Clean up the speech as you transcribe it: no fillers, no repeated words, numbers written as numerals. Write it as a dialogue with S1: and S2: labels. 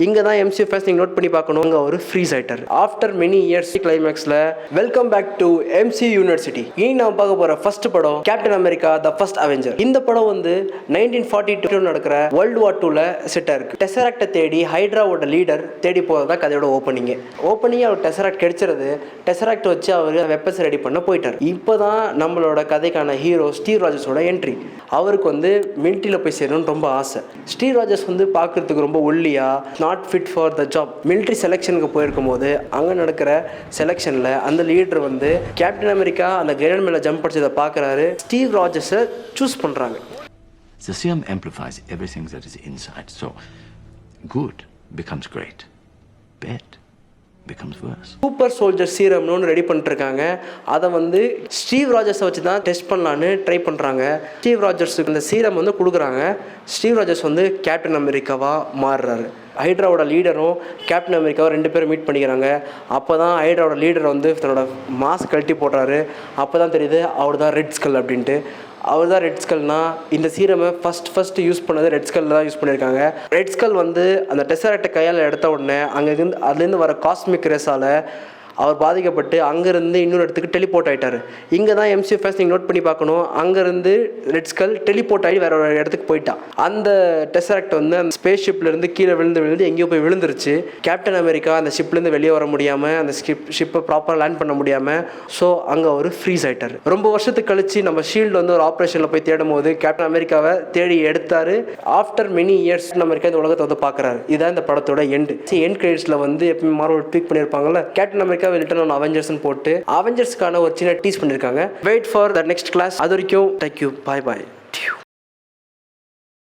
S1: இங்க தான் MCU first நீங்க நோட் பண்ணி பார்க்கணும். அங்க ஒரு ஃப்ரீஸ் ஆயிட்டார் ஆஃப்டர் மெனி இயர்ஸ். கிளைமேக்ஸ்ல welcome back to MCU university. இனி நாம பார்க்க போற ஃபர்ஸ்ட் படம் Captain America the First Avenger. இந்த படம் வந்து 1942 நடக்கிற வேர்ல்டு வார் 2ல செட்டா இருக்கு. டெசராக்டை தேடி ஹைட்ராவோட லீடர் தேடி போறதா கதையோட ஓப்பனிங் அவர் டெசராக்ட் கிடைச்சிருது. டெசராக்ட் வச்சு அவர் வெப்பன்ஸ் ரெடி பண்ண போயிட்டார். இப்போதான் நம்மளோட கதைக்கான ஹீரோ ஸ்டீவ் ராஜர்ஸோட என்ட்ரி. அவருக்கு வந்து மிலிட்டரியில போய் சேரணும்னு ரொம்ப ஆசை. ஸ்டீவ் ராஜர்ஸ் வந்து பார்க்கறதுக்கு ரொம்ப ஒல்லியா, not fit for the job. Military செலெக்ஷனுக்கு போயிருக்கும் போது அங்கே நடக்கிற செலெக்ஷனில் அந்த லீடர் வந்து கேப்டன் அமெரிக்கா அந்த கிரேனேட் மேலே ஜம்ப் அடிச்சதை பார்க்குறாரு. ஸ்டீவ் ராஜர்ஸை சூஸ் பண்ணுறாங்க.
S2: The serum amplifies everything that is inside. So good becomes great. Bad becomes worse.
S1: Super soldier சீரம்னு ரெடி பண்ணிருக்காங்க. அதை வந்து ஸ்டீவ் ராஜர்ஸை வச்சு தான் டெஸ்ட் பண்ணலான்னு ட்ரை பண்ணுறாங்க. ஸ்டீவ் ராஜர்ஸுக்கு இந்த சீரம் வந்து கொடுக்குறாங்க. ஸ்டீவ் ராஜர்ஸ் வந்து கேப்டன் அமெரிக்காவாக மாறுறாரு. ஹைட்ராவோட லீடரும் கேப்டன் அமெரிக்காவும் 2 பேரும் மீட் பண்ணிக்கிறாங்க. அப்போ தான் ஹைட்ராவோட லீடர் வந்து தன்னோட மாஸ்க் கழட்டி போடுறாரு. அப்போ தான் தெரியுது அவர் தான் ரெட் ஸ்கல் அப்படின்ட்டு. அவர் தான் ரெட் ஸ்கல்னா இந்த சீரமை ஃபர்ஸ்ட் யூஸ் பண்ணது ரெட் ஸ்கல்ல தான் யூஸ் பண்ணியிருக்காங்க. ரெட் ஸ்கல் வந்து அந்த டெசராக்டை கையால் எடுத்த உடனே அங்கேருந்து அதுலேருந்து வர காஸ்மிக் ரேஸால் அவர் பாதிக்கப்பட்டு அங்கேருந்து இன்னொரு இடத்துக்கு டெலிபோர்ட் ஆகிட்டார். இங்கே தான் எம்சியூ ஃபர்ஸ்ட் நீங்கள் நோட் பண்ணி பார்க்கணும். அங்கேருந்து ரெட் ஸ்கல் டெலிபோர்ட் ஆகி வேற ஒரு இடத்துக்கு போயிட்டான். அந்த டெசராக்ட் வந்து அந்த ஸ்பேஸ் ஷிப்லேருந்து கீழே விழுந்து எங்கேயோ போய் விழுந்துருச்சு. கேப்டன் அமெரிக்கா அந்த ஷிப்லேருந்து வெளியே வர முடியாமல், அந்த ஷிப்பை ப்ராப்பராக லேண்ட் பண்ண முடியாமல், ஸோ அங்கே ஒரு ஃப்ரீஸ் ஆகிட்டார். ரொம்ப வருஷத்துக்கு கழிச்சு நம்ம ஷீல்டு வந்து ஒரு ஆப்ரேஷனில் போய் தேடும் போது கேப்டன் அமெரிக்காவை தேடி எடுத்தார். ஆஃப்டர் மெனி இயர்ஸ் அமெரிக்கா இந்த உலகத்தை வந்து பார்க்குறாரு. இதுதான் இந்த படத்தோட எண்ட் கிரெடிட்ஸில் வந்து எப்பவுமே மார்வல் ட்வீட் பண்ணியிருப்பாங்கல்ல, Captain America return on Avengers போட்டு அவெஞ்சர்ஸ்க்கான ஒரு சின்ன டீஸ் பண்ணிருக்காங்க. Wait for the next class. அது வரைக்கும் தேங்க் யூ, பாய் பாய்.